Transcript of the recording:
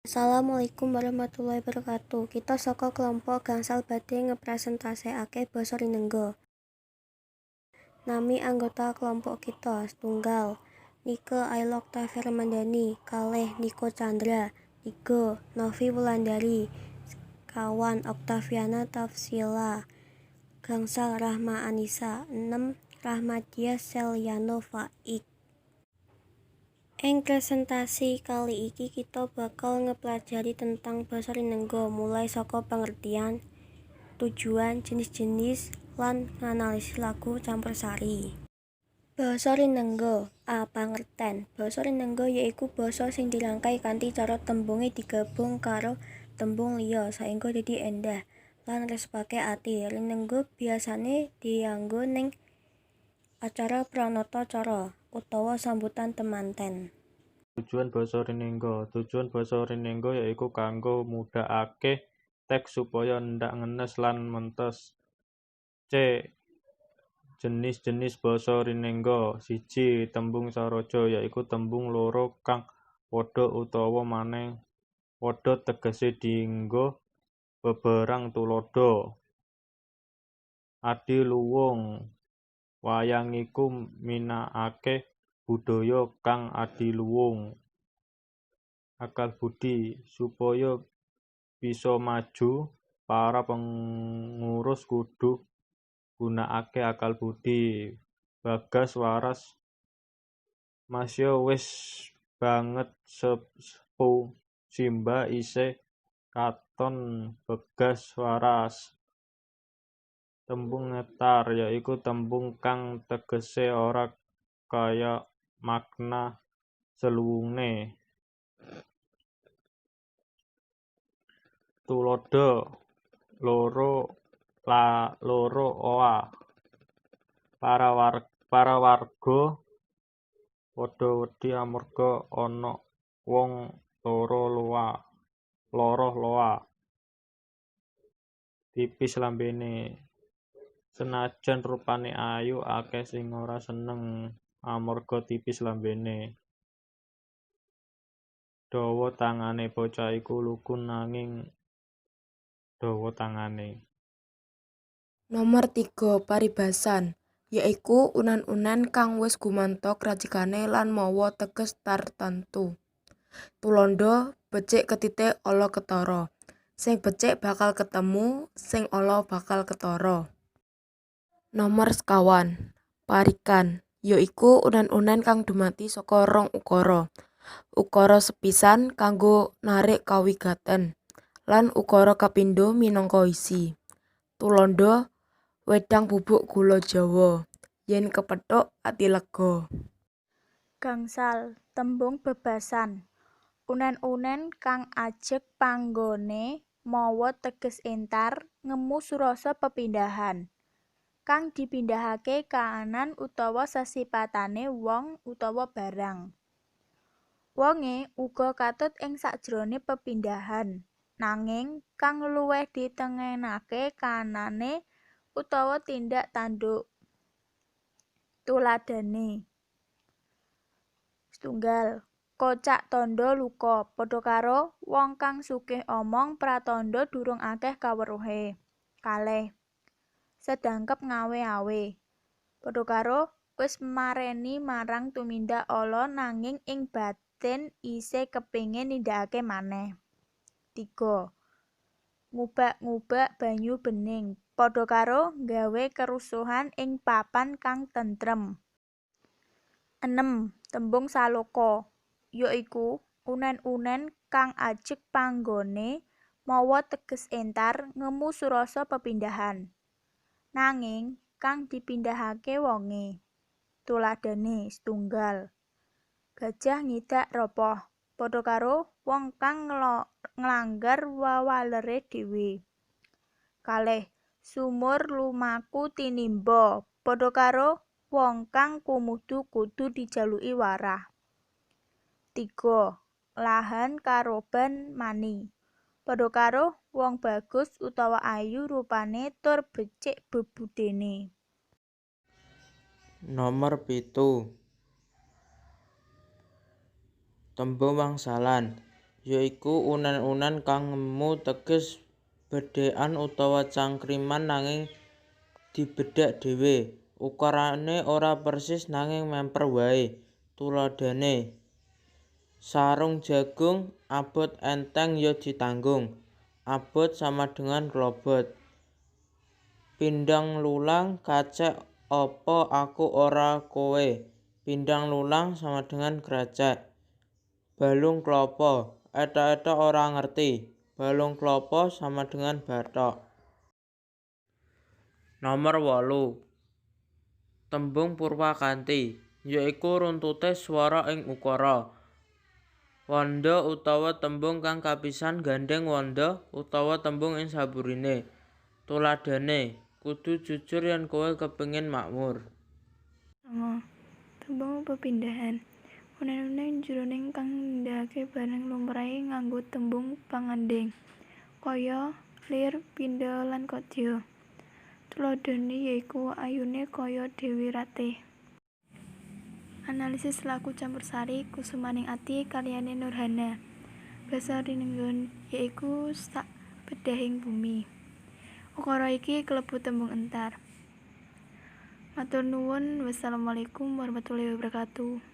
Assalamualaikum warahmatullahi wabarakatuh. Kita saka kelompok gangsal badhe ngepresentasikake basa Rinenggo. Nami anggota kelompok kita setunggal Nike Aila Oktavia Ramandani, kalih Niko Chandra, 3 Novi Wulandari, kawan Oktaviana Tafsila, gangsal Rahma Anissa, 6 Rahmadiah Selyanova Ik. Ing presentasi kali iki kita bakal ngepelajari tentang basa Rinenggo mulai saka pengertian, tujuan, jenis-jenis, lan nganalisis lagu campursari. Basa Rinenggo. A. Pangerten. Basa Rinenggo yaiku basa sing dirangkai kanthi cara tembunge digabung karo tembung liya saengga dadi endah lan nresepake ati. Rinenggo biasane dianggo ning acara pranata cara utawa sambutan temanten. Tujuan basa Rinenggo. Tujuan basa Rinenggo yaiku kanggo mudhakake teks supaya ndak ngenes lan mentes. C. Jenis-jenis basa Rinenggo. 1. Tembung saraja yaiku tembung loro kang padha utawa maneh padha tegese dienggo beberang tuladha. Adiluwung. Wayang iku minakake budaya kang adiluwung. Akal budi. Supaya bisa maju, para pengurus kudu gunakake akal budi. Bagas waras. Masya wis banget sepuh Simba isih katon Begas waras. Tembung netar yaiku tembung kang tegese ora kaya makna seluwunge. Tuladha loro oa. Para warga padha wedi amarga ana wong loro loa. Tipis lambene. Senajan rupane ayu, akeh sing ora seneng amarga tipis lambene. Dawa tangane. Bocah iku lugu nanging dawa tangane. Nomor 3 paribasan yaiku unan-unan kang wis gumantok rajikane lan mawa teges tartamtu. Tulandha becik ketitik ala ketara. Sing becik bakal ketemu, sing ala bakal ketara. Nomor sekawan parikan yaiku unan-unan kang dumadi saka rong ukara. Ukara sepisan kanggo narik kawigaten lan ukara kapindho minangka isi. Tulandha wedang bubuk gula Jawa, yen kepethuk ati lega. Gangsal tembung bebasan. Unen-unen kang ajeg panggone mawa teges entar ngemu surasa pepindahan. Kang dipindahake kaanan utawa sesipatane wong utawa barang. Wonge uga katut ing sajrone pepindahan, nanging kang luwih ditengenake kaanane utawa tindak tanduk. Tuladhane. Setunggal. Kocak tandha luka padha karo wong kang sugih omong pratandha durung akeh kaweruhe. Kalih. Sedangkep ngawe-awe. Padha karo wis mareni marang tumindak ala nanging ing batin isih kepingin nindakake maneh. 3. Ngubak-ngubak banyu bening padha karo nggawe kerusuhan ing papan kang tentrem. 6. Tembung saloka yaiku unen-unen kang ajeg panggone mawa teges entar ngemu surasa pepindahan. Nanging kang dipindahake wonge. Tuladhane setunggal. Gajah ngidak ropoh padha karo wong kang nglanggar wawalere dhewe. Kalih. Sumur lumaku tinimba padha karo wong kang kumudu kudu dijaluki warah. 3. Lahan karoban mani padha karo wong bagus utawa ayu rupane tur becik bebudene. Nomor 7 tembung wangsalan yaiku unen-unen kang ngemu teges bedhekan utawa cangkriman nanging dibedhak dhéwé. Ukurane ora persis nanging mèmper waé. Tuladhané sarung jagung abot enteng ya ditanggung. Abot sama dengan klobot. Pindhang lulang kacek apa aku ora kowe. Pindhang lulang sama dengan krecek. Balung klapa. Eta-eta ora ngerti. Balung klapa sama dengan bathok. Nomor 8. Tembung purwakanthi yaiku runtuté swara ing ukara. Wanda utawa tembung kang kapisan gandheng wanda utawa tembung ing saburine. Tuladhané kudu jujur yen kowe kepengin makmur. 9. Tembung pepindhan. Unen-unen jroning kang nindakake barang lumrahe nganggo tembung pangandheng kaya lir, pindha lan kadya. Tuladhané yaiku ayune kaya Dewi Ratih. Analisis laku campursari Kusumaning Ati kaliyane Nurhana. Basa Rinenggon yaiku sak bedahing bumi. Ukara iki klebu tembung entar. Matur nuwun. Wassalamualaikum warahmatullahi wabarakatuh.